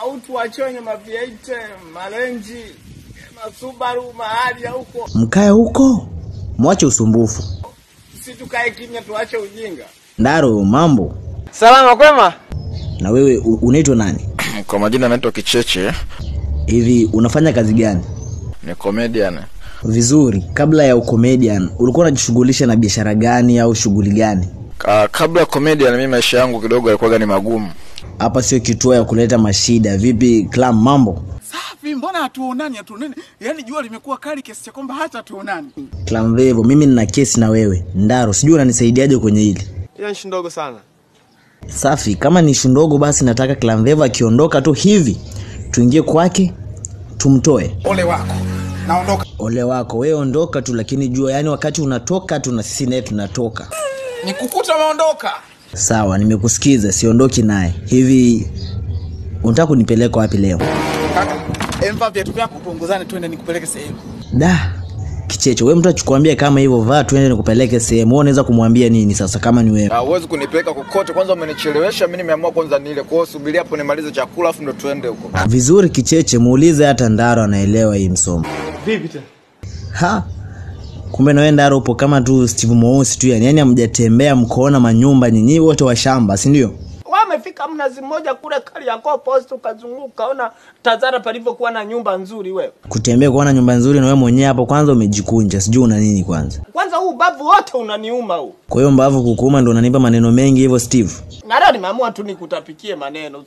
au tuachone maviaite, malenji, masubaru mahali huko. Mkae huko. Mwache usumbufu. Si tukae kimya tuache ujinga. Ndaro, mambo. Salama kwema? Na wewe unaitwa nani? Kwa majina naitwa Kicheche. Hivi unafanya kazi gani? Ni comedian. Vizuri. Kabla ya ucomedian, ulikuwa unajishughulisha na biashara gani au shughuli gani? Kabla ya comedian mimi maisha yangu kidogo yalikuwa ni magumu. Hapa sio kituo ya kuleta mashida. Vipi Clam, mambo? Safi, mbona hatuonani? Yaani jua limekuwa kali kiasi cha kwamba hata tuonani. Clam Vevo, mimi nina kesi na wewe. Ndaro, sijui unanisaidiaje kwenye hili. Ila ni ndogo sana. Safi, kama ni ndogo basi nataka Clam Vevo akiondoka tu hivi tuingie kwake tumtoe. Ole wako. Naondoka. Ole wako, wewe ondoka tu, lakini jua yani wakati unatoka tu na sisi naye tunatoka. Nikukuta umeondoka. Sawa, nimekusikiza, siondoki naye. Hivi unataka kunipeleka wapi leo? Kaka, emva viatu vyako tuongozane twende nikupeleke sehemu. Da. Kicheche, wewe mtu achukuambia kama hivyo, vaa twende nikupeleke sehemu. Wewe unaweza kumwambia nini sasa kama ni wewe? Huwezi kunipeleka kokote, kwanza umenichelewesha, mimi nimeamua kwanza nile. Kwa hiyo subiri hapo nimalize chakula afu ndo tuende huko. Vizuri Kicheche, muulize hata Ndaro anaelewa hii msomo. Vipi tena? Ha. Kumbe na wewe Ndaro upo kama tu Steve Mweusi tu yani hamjatembea mkoona manyumba nyinyi wote wa shamba, si ndio? Wamefika Mnazi Mmoja kule Kariakoo Post ukazunguka ona Tazara palivyokuwa na nyumba nzuri wewe. Kutembea kuona nyumba nzuri na wewe mwenyewe hapo kwanza umejikunja, sijui una nini kwanza. Kwanza huu bavu wote unaniuma huu. Kwa hiyo mbavu kukuuma ndo unanipa maneno mengi hivyo Steve? Na leo nimeamua tu nikutapikie maneno.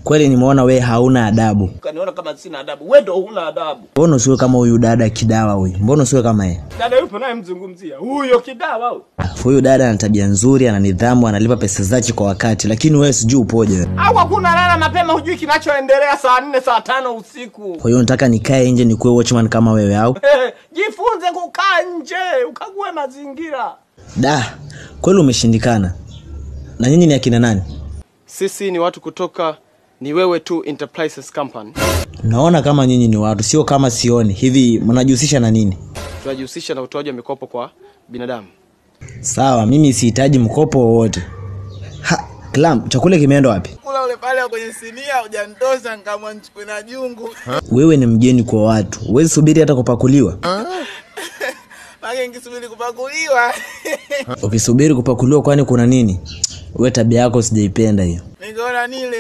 Kweli nimeona wewe hauna adabu. Kaniona kama sina adabu. Wewe ndo huna adabu. Mbona usiwe kama huyu dada Kidawa huyu? Mbona usiwe kama yeye? Dada yupo naye mzungumzia. Huyo Kidawa huyo. Huyu dada ana tabia nzuri, ana nidhamu, analipa pesa zake kwa wakati, lakini wewe sijui upoje. Au hakuna lala mapema hujui kinachoendelea saa 4 saa 5 usiku. Kwa hiyo nataka nikae nje nikuwe watchman kama wewe au? Jifunze kukaa nje, ukague mazingira. Da, kweli umeshindikana. Na nyinyi ni akina nani? Sisi ni watu kutoka Ni Wewe Tu Enterprises Company. Naona kama nyinyi ni watu, sio kama sioni. Hivi mnajihusisha na nini? Tunajihusisha na utoaji wa mikopo kwa binadamu. Sawa, mimi sihitaji mkopo wowote. Ha, Clam, chakula kimeenda wapi? Kula ule pale kwenye sinia hujandosha ngamwa nchukue na jungu. Wewe ni mgeni kwa watu. Huwezi subiri hata kupakuliwa. Bage ngisubiri kupakuliwa. Ukisubiri kupakuliwa kwani kuna nini? Wewe tabia yako sijaipenda hiyo. Ningeona nile.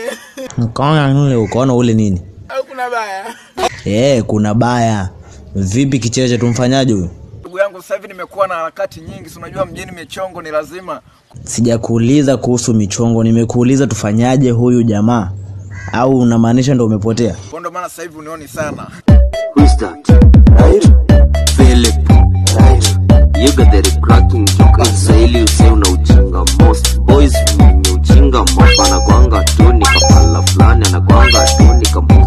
Ukaona nile, ukaona ule nini? Au kuna baya? Kuna baya. Vipi Kicheche, tumfanyaje huyo? Ndugu yangu sasa hivi nimekuwa na harakati nyingi, si unajua mjini michongo ni lazima. Sijakuuliza kuhusu michongo, nimekuuliza tufanyaje huyu jamaa. Au unamaanisha ndo umepotea? Kwa ndo maana sasa hivi unioni sana. Who's that? Right? Philip. Right. You got the cracking joke. Israeli useu na ujinga. Most boys mwenye ujinga. Mapana kwanga tu ni kapala fulani. Anakwanga tu ni kapala.